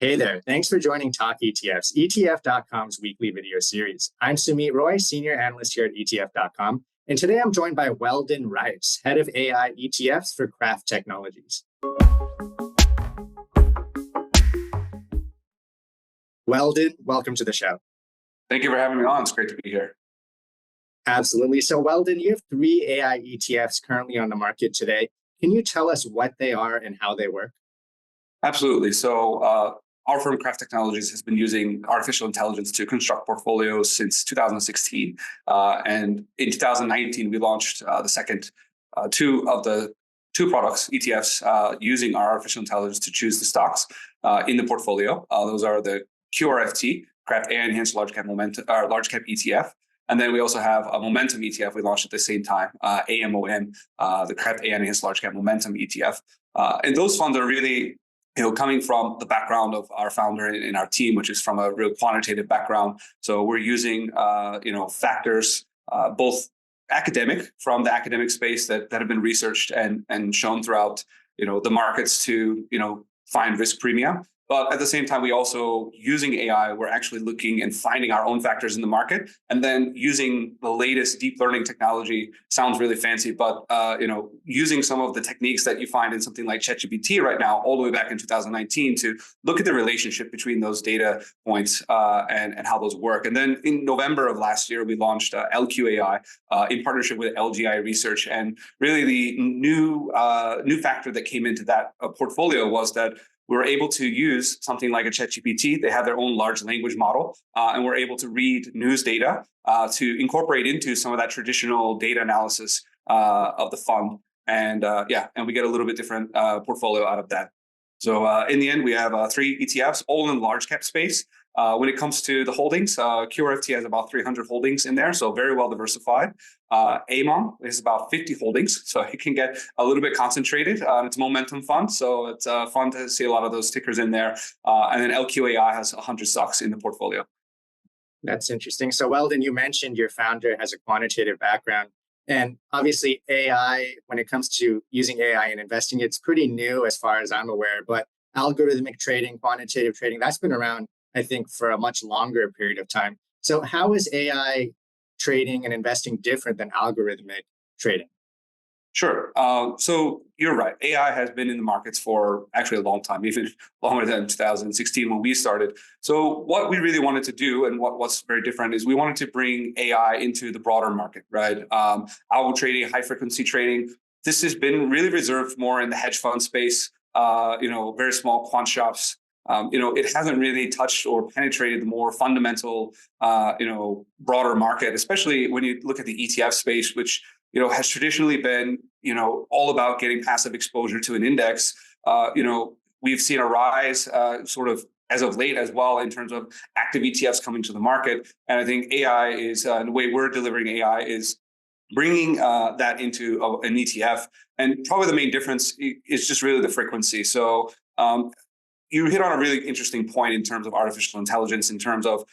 Hey there. Thanks for joining Talk ETFs, ETF.com's weekly video series. I'm Sumit Roy, Senior Analyst here at ETF.com, and today I'm joined by Weldon Rice, Head of AI ETFs for Qraft Technologies. Weldon, welcome to the show. Thank you for having me on. It's great to be here. Absolutely. So, Weldon, you have three AI ETFs currently on the market today. Can you tell us what they are and how they work? Absolutely. So our firm, Qraft Technologies, has been using artificial intelligence to construct portfolios since 2016. And in 2019, we launched the second two of the two products, ETFs, using our artificial intelligence to choose the stocks in the portfolio. Those are the QRFT, Qraft AI Enhanced Large Cap ETF. And then we also have a Momentum ETF we launched at the same time, AMOM, the Qraft AI Enhanced Large Cap Momentum ETF. And those funds are really coming from the background of our founder and our team, which is from a real quantitative background. So we're using, factors, both academic from the academic space that have been researched and shown throughout, the markets to, find risk premium. But at the same time, we also, using AI, we're actually looking and finding our own factors in the market, and then using the latest deep learning technology. Sounds really fancy, but using some of the techniques that you find in something like ChatGPT right now, all the way back in 2019, to look at the relationship between those data points and how those work. And then in November of last year, we launched LQAI in partnership with LGI Research, and really the new factor that came into that portfolio was that we were able to use something like a ChatGPT. They have their own large language model, and we're able to read news data to incorporate into some of that traditional data analysis of the fund. And we get a little bit different portfolio out of that. So in the end, we have three ETFs, all in large cap space. When it comes to the holdings, QRFT has about 300 holdings in there, so very well diversified. AMOM is about 50 holdings, so it can get a little bit concentrated. It's a momentum fund, so it's fun to see a lot of those tickers in there. And then LQAI has 100 stocks in the portfolio. That's interesting. So, Weldon, you mentioned your founder has a quantitative background. And obviously, AI, when it comes to using AI and investing, it's pretty new as far as I'm aware. But algorithmic trading, quantitative trading, that's been around, I think, for a much longer period of time. So how is AI trading and investing different than algorithmic trading? Sure. So you're right. AI has been in the markets for actually a long time, even longer than 2016 when we started. So what we really wanted to do, and what's very different, is we wanted to bring AI into the broader market, right? Algo trading, high frequency trading. This has been really reserved more in the hedge fund space, very small quant shops. It hasn't really touched or penetrated the more fundamental, broader market, especially when you look at the ETF space, which has traditionally been, all about getting passive exposure to an index. We've seen a rise, sort of as of late as well, in terms of active ETFs coming to the market. And I think AI is, the way we're delivering AI is bringing that into an ETF. And probably the main difference is just really the frequency. So you hit on a really interesting point in terms of artificial intelligence, in terms of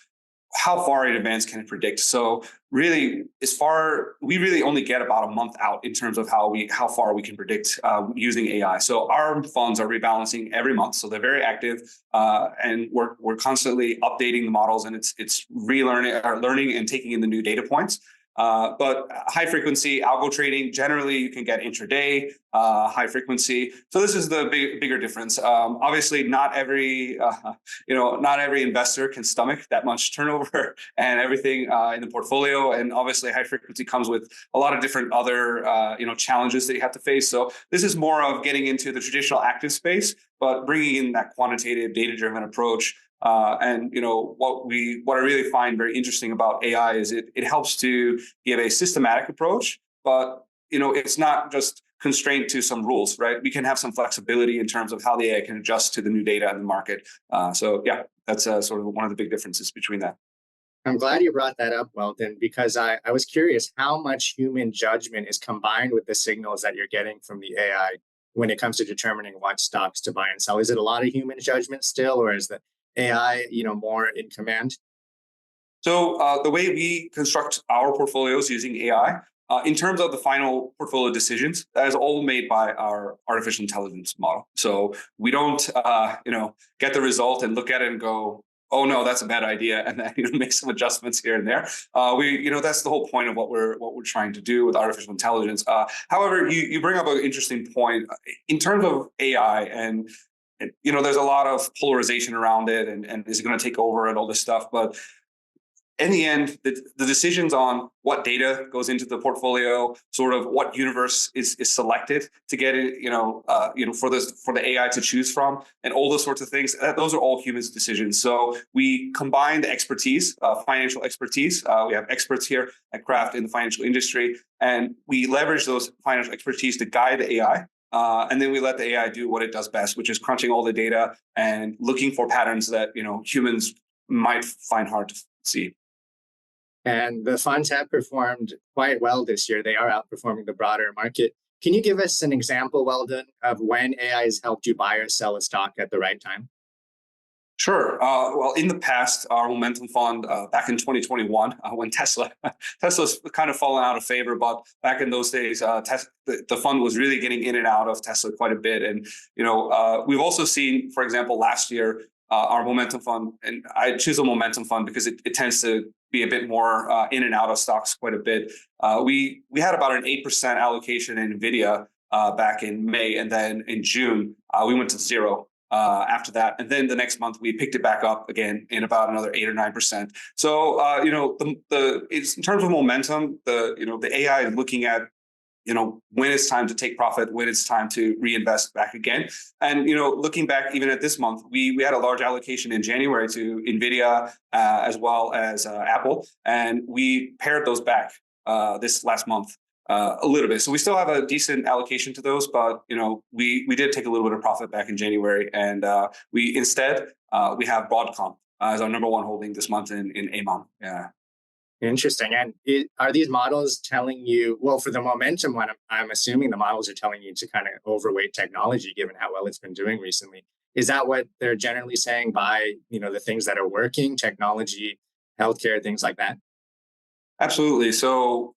how far in advance can it predict. So really, we really only get about a month out in terms of how far we can predict using AI. So our funds are rebalancing every month, so they're very active, and we're constantly updating the models, and it's learning and taking in the new data points. But high frequency algo trading, generally you can get intraday, high frequency. So this is the bigger difference. Obviously, not every investor can stomach that much turnover and everything in the portfolio. And obviously, high frequency comes with a lot of different other challenges that you have to face. So this is more of getting into the traditional active space, but bringing in that quantitative, data-driven approach. What I really find very interesting about AI is it helps to give a systematic approach, but it's not just constrained to some rules, right? We can have some flexibility in terms of how the AI can adjust to the new data in the market. That's sort of one of the big differences between that. I'm glad you brought that up, Weldon, because I was curious how much human judgment is combined with the signals that you're getting from the AI when it comes to determining what stocks to buy and sell. Is it a lot of human judgment still, or is the AI, more in command? So the way we construct our portfolios using AI, In terms of the final portfolio decisions, that is all made by our artificial intelligence model. So we don't, get the result and look at it and go, "Oh no, that's a bad idea," and then make some adjustments here and there. That's the whole point of what we're trying to do with artificial intelligence. However, you bring up an interesting point in terms of AI, and there's a lot of polarization around it, and is it going to take over and all this stuff, but in the end, the decisions on what data goes into the portfolio, sort of what universe is selected to get it, for the AI to choose from, and all those sorts of things. Those are all humans' decisions. So we combine the expertise, financial expertise. We have experts here at Qraft in the financial industry, and we leverage those financial expertise to guide the AI. And then we let the AI do what it does best, which is crunching all the data and looking for patterns that humans might find hard to see. And the funds have performed quite well this year. They are outperforming the broader market. Can you give us an example, Weldon, of when AI has helped you buy or sell a stock at the right time? Sure. Well, in the past, our momentum fund back in 2021, when Tesla's kind of fallen out of favor, but back in those days, the fund was really getting in and out of Tesla quite a bit. And we've also seen, for example, last year, our momentum fund, and I choose a momentum fund because it tends to be a bit more in and out of stocks quite a bit. We had about an 8% allocation in NVIDIA back in May, and then in June we went to zero after that, and then the next month we picked it back up again in about another 8 or 9%. So it's in terms of momentum, the AI is looking at when it's time to take profit, when it's time to reinvest back again. And, looking back even at this month, we had a large allocation in January to NVIDIA as well as Apple. And we paired those back this last month a little bit. So we still have a decent allocation to those, but, we did take a little bit of profit back in January. And we have Broadcom as our number one holding this month in AMOM. Yeah. Interesting. And are these models telling you, well, for the momentum one, I'm assuming the models are telling you to kind of overweight technology, given how well it's been doing recently. Is that what they're generally saying by, the things that are working, technology, healthcare, things like that? Absolutely. So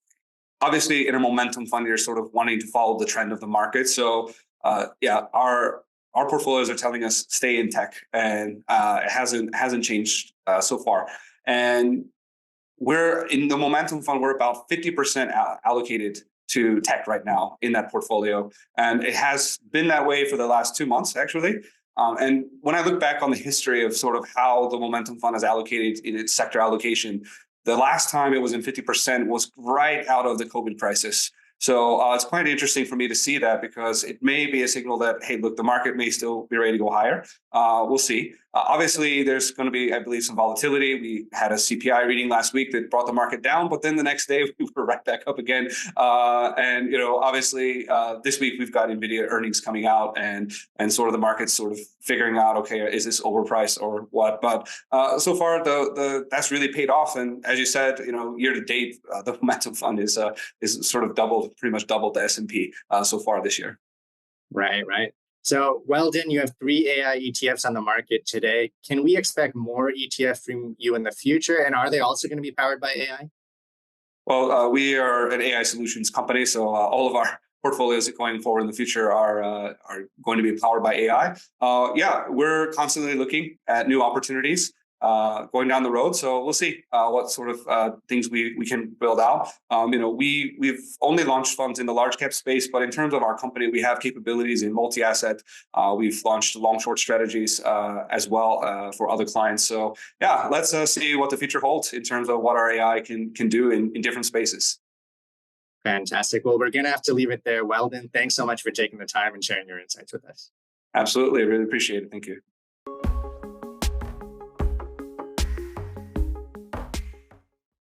obviously in a momentum fund, you're sort of wanting to follow the trend of the market. So our portfolios are telling us stay in tech, and it hasn't changed so far. And we're in the momentum fund, we're about 50% allocated to tech right now in that portfolio. And it has been that way for the last 2 months, actually. And when I look back on the history of sort of how the momentum fund is allocated in its sector allocation, the last time it was in 50% was right out of the COVID crisis. So it's quite interesting for me to see that, because it may be a signal that, hey, look, the market may still be ready to go higher. We'll see. Obviously, there's going to be, I believe, some volatility. We had a CPI reading last week that brought the market down, but then the next day we were right back up again. And obviously, this week we've got NVIDIA earnings coming out, and sort of the market's sort of figuring out, okay, is this overpriced or what? But so far, that's really paid off. And as you said, year to date, the momentum fund is sort of pretty much doubled the S&P so far this year. Right. So, Weldon, you have 3 AI ETFs on the market today. Can we expect more ETF from you in the future? And are they also going to be powered by AI? Well, we are an AI solutions company, so all of our portfolios going forward in the future are going to be powered by AI. We're constantly looking at new opportunities going down the road. So we'll see what sort of things we can build out. We've only launched funds in the large cap space, but in terms of our company, we have capabilities in multi-asset. We've launched long short strategies as well for other clients. So let's see what the future holds in terms of what our AI can do in different spaces. Fantastic. Well, we're going to have to leave it there. Weldon, thanks so much for taking the time and sharing your insights with us. Absolutely. I really appreciate it. Thank you.